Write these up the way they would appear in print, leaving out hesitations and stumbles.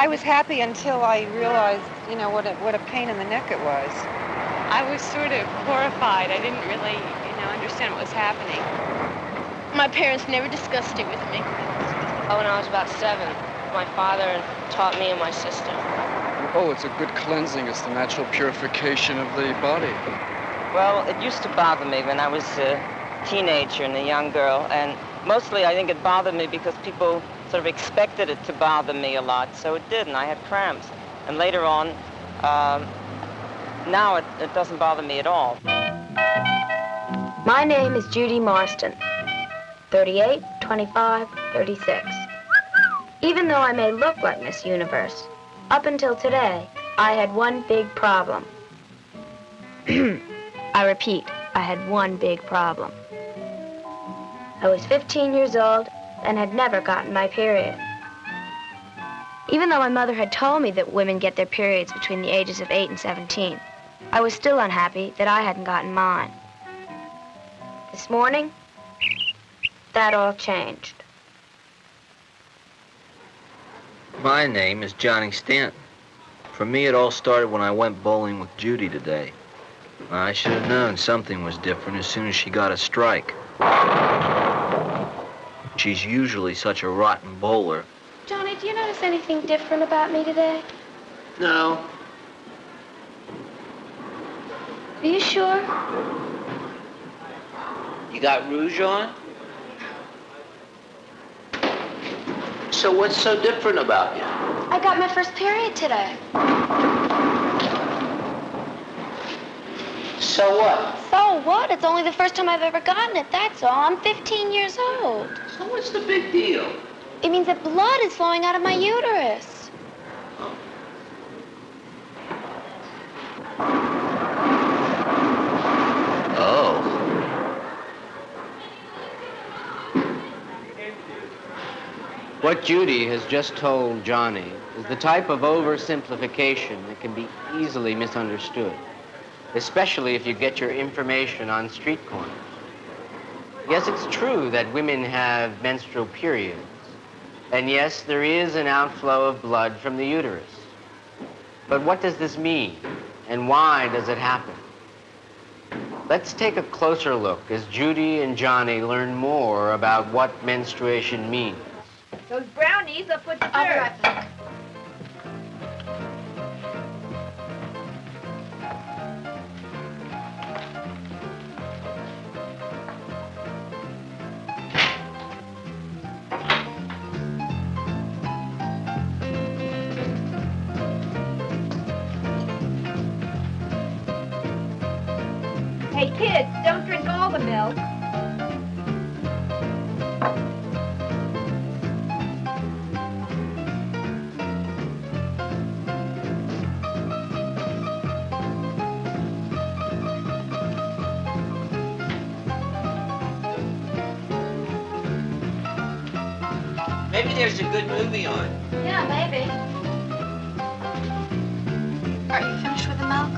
I was happy until I realized, you know, what a pain in the neck it was. I was sort of horrified. I didn't really, understand what was happening. My parents never discussed it with me. When I was about 7, my father taught me and my sister. Oh, it's a good cleansing. It's the natural purification of the body. Well, it used to bother me when I was a teenager and a young girl, and mostly I think it bothered me because people sort of expected it to bother me a lot, so it did, and I had cramps. And later on, now it doesn't bother me at all. My name is Judy Marston, 38, 25, 36. Even though I may look like Miss Universe, up until today, I had one big problem. I repeat, I had one big problem. I was 15 years old and had never gotten my period. Even though my mother had told me that women get their periods between the ages of 8 and 17, I was still unhappy that I hadn't gotten mine. This morning, that all changed. My name is Johnny Stanton. For me, it all started when I went bowling with Judy today. I should have known something was different as soon as she got a strike. She's usually such a rotten bowler. Johnny, do you notice anything different about me today? No. Are you sure? You got rouge on? So what's so different about you? I got my first period today. So what? So what? It's only the first time I've ever gotten it, that's all. I'm 15 years old. So what's the big deal? It means that blood is flowing out of my uterus. Oh. What Judy has just told Johnny is the type of oversimplification that can be easily misunderstood, especially if you get your information on street corners. Yes, it's true that women have menstrual periods, and yes, there is an outflow of blood from the uterus. But what does this mean, and why does it happen? Let's take a closer look as Judy and Johnny learn more about what menstruation means. Those brownies are for dessert. I'll be right back. Hey, kids, don't drink all the milk. Maybe there's a good movie on. Yeah, maybe. Are you finished with the milk?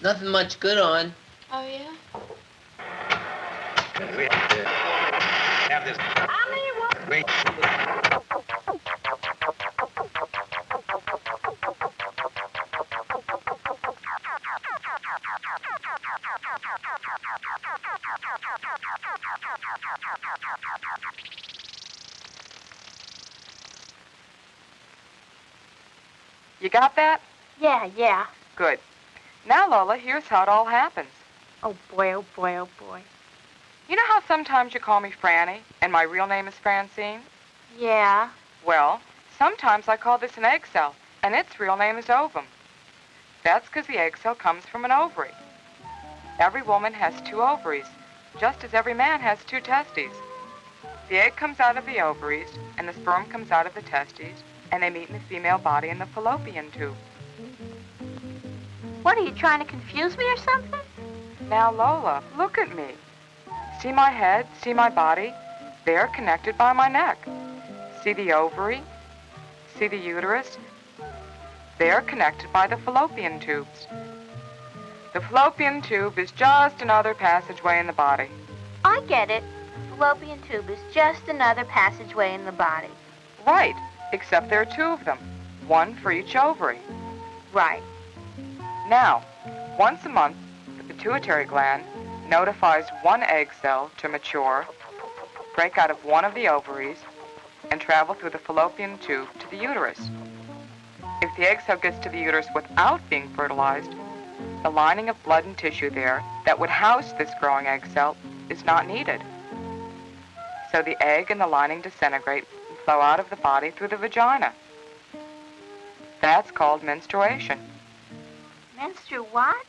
Nothing much good on. Oh, yeah? We have to have this. Wait. You got that? Yeah. Good. Now, Lola, here's how it all happens. Oh, boy, oh, boy, oh, boy. You know how sometimes you call me Franny, and my real name is Francine? Yeah. Well, sometimes I call this an egg cell, and its real name is ovum. That's because the egg cell comes from an ovary. Every woman has 2 ovaries, just as every man has 2 testes. The egg comes out of the ovaries, and the sperm comes out of the testes, and they meet in the female body in the fallopian tube. What, are you trying to confuse me or something? Now, Lola, look at me. See my head, see my body? They're connected by my neck. See the ovary, See the uterus? They are connected by the fallopian tubes. The fallopian tube is just another passageway in the body. I get it. The fallopian tube is just another passageway in the body. Right, except there are two of them, one for each ovary. Right. Now, once a month, the pituitary gland notifies one egg cell to mature, break out of one of the ovaries, and travel through the fallopian tube to the uterus. If the egg cell gets to the uterus without being fertilized, the lining of blood and tissue there that would house this growing egg cell is not needed. So the egg and the lining disintegrate and flow out of the body through the vagina. That's called menstruation. What?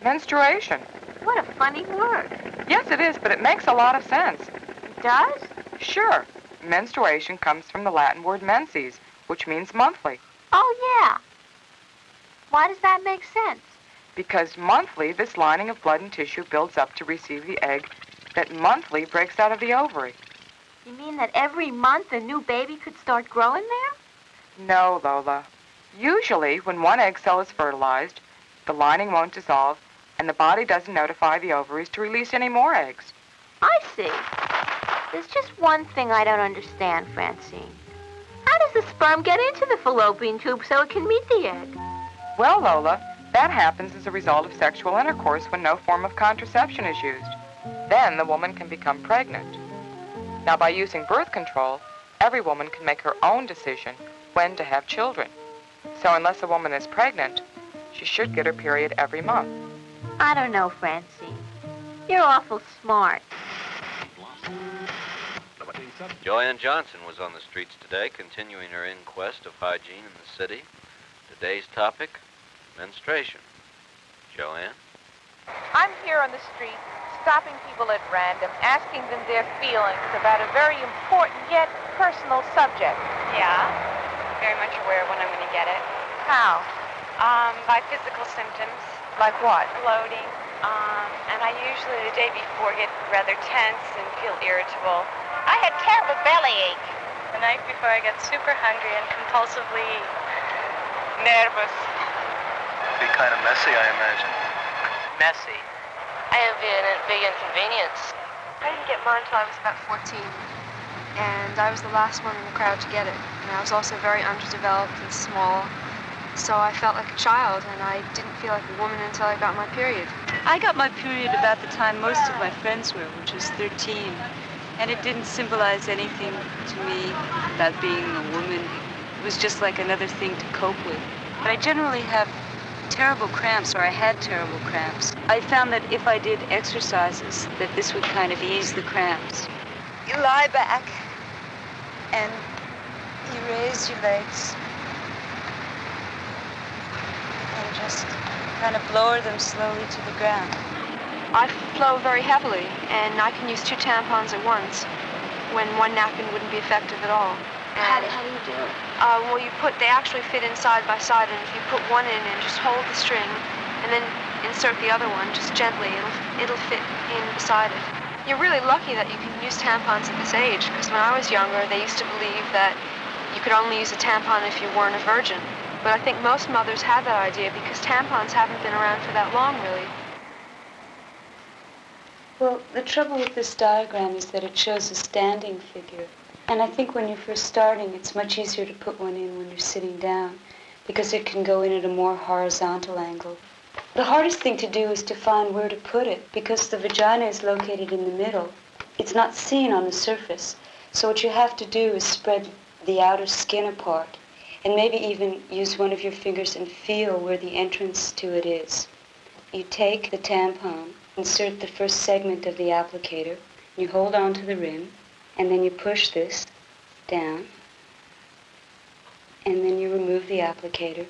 Menstruation. What a funny word. Yes, it is, but it makes a lot of sense. It does? Sure. Menstruation comes from the Latin word menses, which means monthly. Oh, yeah. Why does that make sense? Because monthly, this lining of blood and tissue builds up to receive the egg that monthly breaks out of the ovary. You mean that every month a new baby could start growing there? No, Lola. Usually, when one egg cell is fertilized, the lining won't dissolve, and the body doesn't notify the ovaries to release any more eggs. I see. There's just one thing I don't understand, Francine. How does the sperm get into the fallopian tube so it can meet the egg? Well, Lola, that happens as a result of sexual intercourse when no form of contraception is used. Then the woman can become pregnant. Now, by using birth control, every woman can make her own decision when to have children. So unless a woman is pregnant, she should get her period every month. I don't know, Francine. You're awful smart. Joanne Johnson was on the streets today, continuing her inquest of hygiene in the city. Today's topic, menstruation. Joanne? I'm here on the street, stopping people at random, asking them their feelings about a very important yet personal subject. Yeah, very much aware of when I'm going to get it. How? By physical symptoms. Like what? Bloating. And I usually, the day before, get rather tense and feel irritable. I had terrible bellyache. The night before, I get super hungry and compulsively nervous. Be kind of messy, I imagine. Messy. I have been a big inconvenience. I didn't get mine until I was about 14. And I was the last one in the crowd to get it. And I was also very underdeveloped and small. So I felt like a child, and I didn't feel like a woman until I got my period. I got my period about the time most of my friends were, which was 13. And it didn't symbolize anything to me about being a woman. It was just like another thing to cope with. But I generally have terrible cramps, or I had terrible cramps. I found that if I did exercises, that this would kind of ease the cramps. You lie back, and you raise your legs, and just kind of lower them slowly to the ground. I flow very heavily, and I can use 2 tampons at once, when one napkin wouldn't be effective at all. How do you do it? Well, they actually fit in side by side, and if you put one in and just hold the string, and then insert the other one just gently, it'll fit in beside it. You're really lucky that you can use tampons at this age, because when I was younger, they used to believe that you could only use a tampon if you weren't a virgin. But I think most mothers had that idea because tampons haven't been around for that long, really. Well, the trouble with this diagram is that it shows a standing figure. And I think when you're first starting, it's much easier to put one in when you're sitting down because it can go in at a more horizontal angle. The hardest thing to do is to find where to put it because the vagina is located in the middle. It's not seen on the surface. So what you have to do is spread the outer skin apart and maybe even use one of your fingers and feel where the entrance to it is. You take the tampon, insert the first segment of the applicator, you hold on to the rim, and then you push this down, and then you remove the applicator.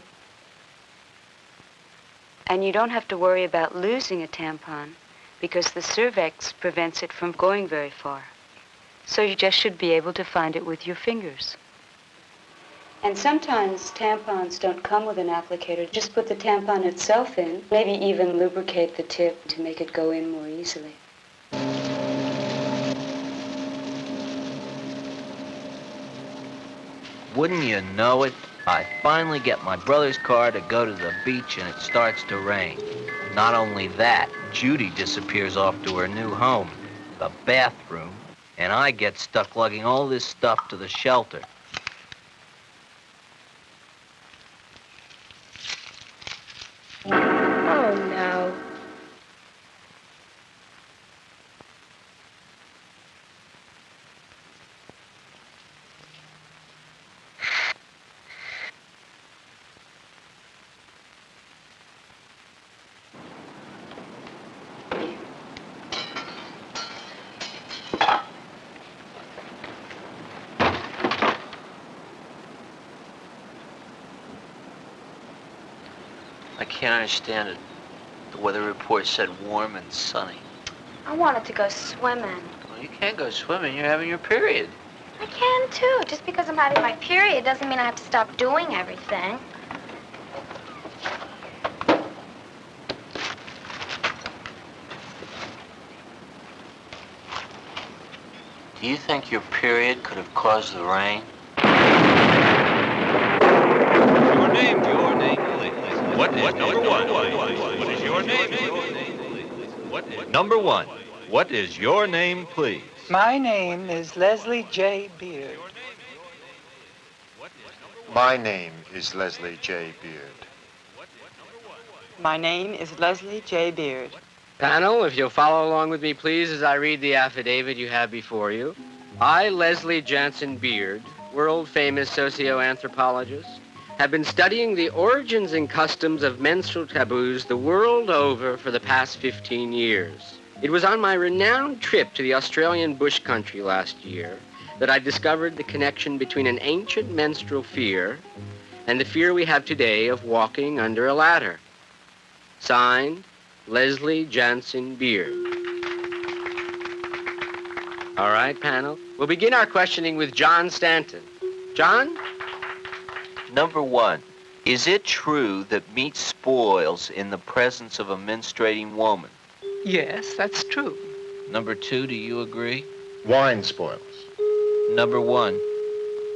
And you don't have to worry about losing a tampon because the cervix prevents it from going very far. So you just should be able to find it with your fingers. And sometimes tampons don't come with an applicator. Just put the tampon itself in, maybe even lubricate the tip to make it go in more easily. Wouldn't you know it? I finally get my brother's car to go to the beach and it starts to rain. Not only that, Judy disappears off to her new home, the bathroom, and I get stuck lugging all this stuff to the shelter. Oh, no. I can't understand it. The weather report said warm and sunny. I wanted to go swimming. Well, you can't go swimming. You're having your period. I can, too. Just because I'm having my period doesn't mean I have to stop doing everything. Do you think your period could have caused the rain? Your name, please. What is number one? What is your name? Number one. What is your name, please? My name is Leslie J. Beard. My name is Leslie J. Beard. My name is Leslie J. Beard. Panel, if you'll follow along with me, please, as I read the affidavit you have before you. I, Leslie Jansen Beard, world-famous socioanthropologist, have been studying the origins and customs of menstrual taboos the world over for the past 15 years. It was on my renowned trip to the Australian bush country last year that I discovered the connection between an ancient menstrual fear and the fear we have today of walking under a ladder. Signed, Leslie Jansen Beard. All right, panel. We'll begin our questioning with John Stanton. John? Number one, is it true that meat spoils in the presence of a menstruating woman? Yes, that's true. Number two, do you agree? Wine spoils. Number one,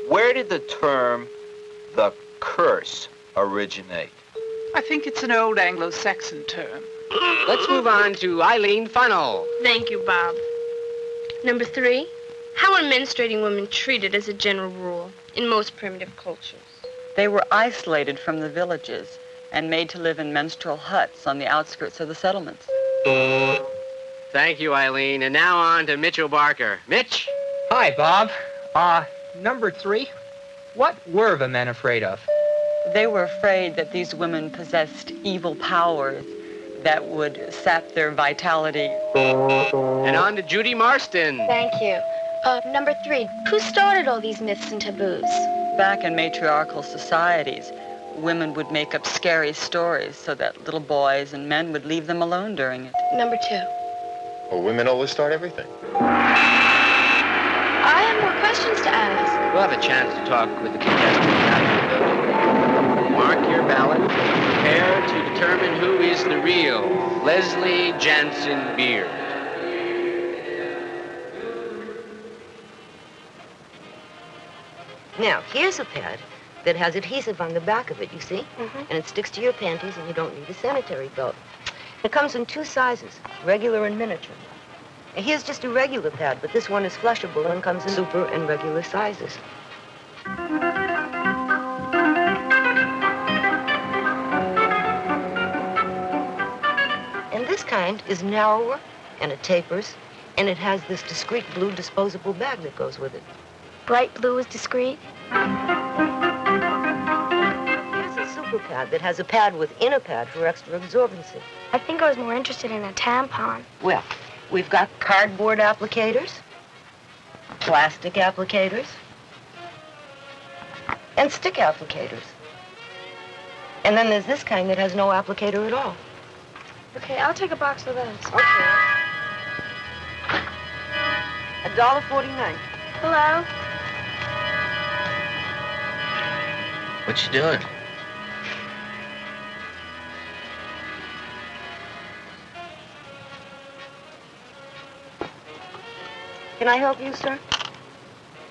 where did the term the curse originate? I think it's an old Anglo-Saxon term. Let's move on to Eileen Funnell. Thank you, Bob. Number 3, how are menstruating women treated as a general rule in most primitive cultures? They were isolated from the villages and made to live in menstrual huts on the outskirts of the settlements. Thank you, Eileen. And now on to Mitchell Barker. Mitch? Hi, Bob. Number 3, what were the men afraid of? They were afraid that these women possessed evil powers that would sap their vitality. And on to Judy Marston. Thank you. Number 3, who started all these myths and taboos? Back in matriarchal societies, women would make up scary stories so that little boys and men would leave them alone during it. Number 2. Well, women always start everything. I have more questions to ask. We'll have a chance to talk with the contestants after the vote. Mark your ballot. Prepare to determine who is the real Leslie Jansen Beard. Now, here's a pad that has adhesive on the back of it, you see? And it sticks to your panties, and you don't need a sanitary belt. It comes in 2 sizes, regular and miniature. And here's just a regular pad, but this one is flushable and comes in super and regular sizes. And this kind is narrower, and it tapers, and it has this discreet blue disposable bag that goes with it. Bright blue is discreet. Here's a super pad that has a pad within a pad for extra absorbency. I think I was more interested in a tampon. Well, we've got cardboard applicators, plastic applicators, and stick applicators. And then there's this kind that has no applicator at all. Okay, I'll take a box of those. Okay. $1.49. Hello? What you doing? Can I help you, sir?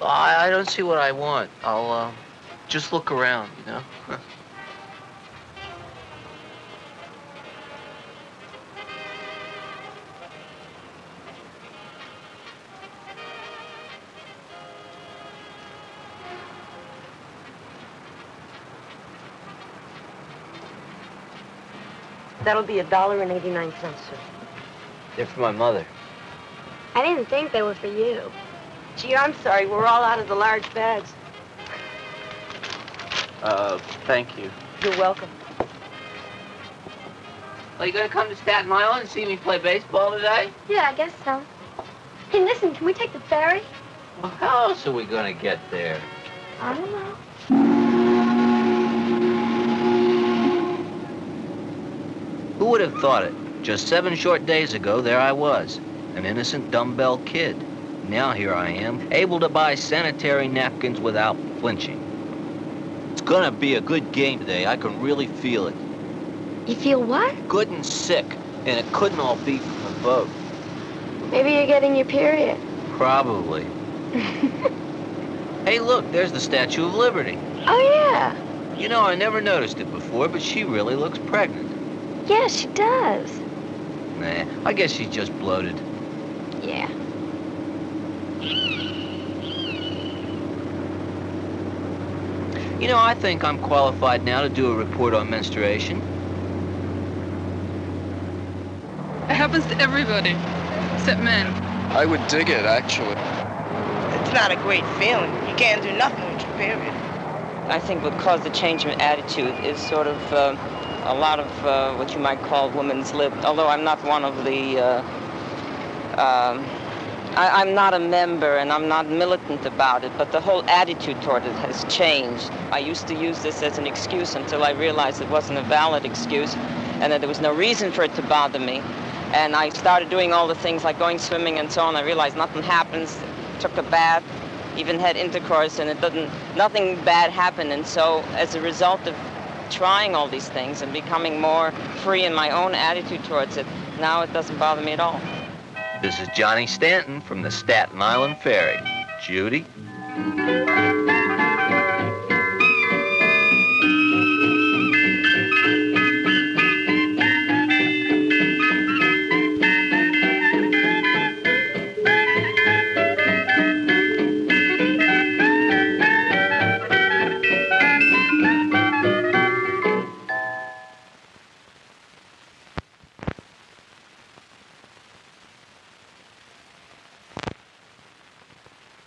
I don't see what I want. I'll Just look around, you know? That'll be $1.89, sir. They're for my mother. I didn't think they were for you. Gee, I'm sorry. We're all out of the large bags. Thank you. You're welcome. Are you gonna come to Staten Island and see me play baseball today? Yeah, I guess so. Hey, listen, can we take the ferry? Well, how else are we gonna get there? I don't know. Who would have thought it? Just 7 short days ago, there I was, an innocent dumbbell kid. Now here I am, able to buy sanitary napkins without flinching. It's gonna be a good game today. I can really feel it. You feel what? Good and sick, and it couldn't all be from the boat. Maybe you're getting your period. Probably. Hey, look, there's the Statue of Liberty. Oh, yeah. You know, I never noticed it before, but she really looks pregnant. Yeah, she does. Nah, I guess she's just bloated. Yeah. You know, I think I'm qualified now to do a report on menstruation. It happens to everybody, except men. I would dig it, actually. It's not a great feeling. You can't do nothing with your period. I think what caused the change in attitude is sort of a lot of what you might call woman's lib. Although I'm not one of the, I'm not a member and I'm not militant about it, but the whole attitude toward it has changed. I used to use this as an excuse until I realized it wasn't a valid excuse and that there was no reason for it to bother me. And I started doing all the things like going swimming and so on. I realized nothing happens. Took a bath, even had intercourse, and nothing bad happened. And so as a result of trying all these things and becoming more free in my own attitude towards it, now it doesn't bother me at all. This is Johnny Stanton from the Staten Island Ferry. Judy?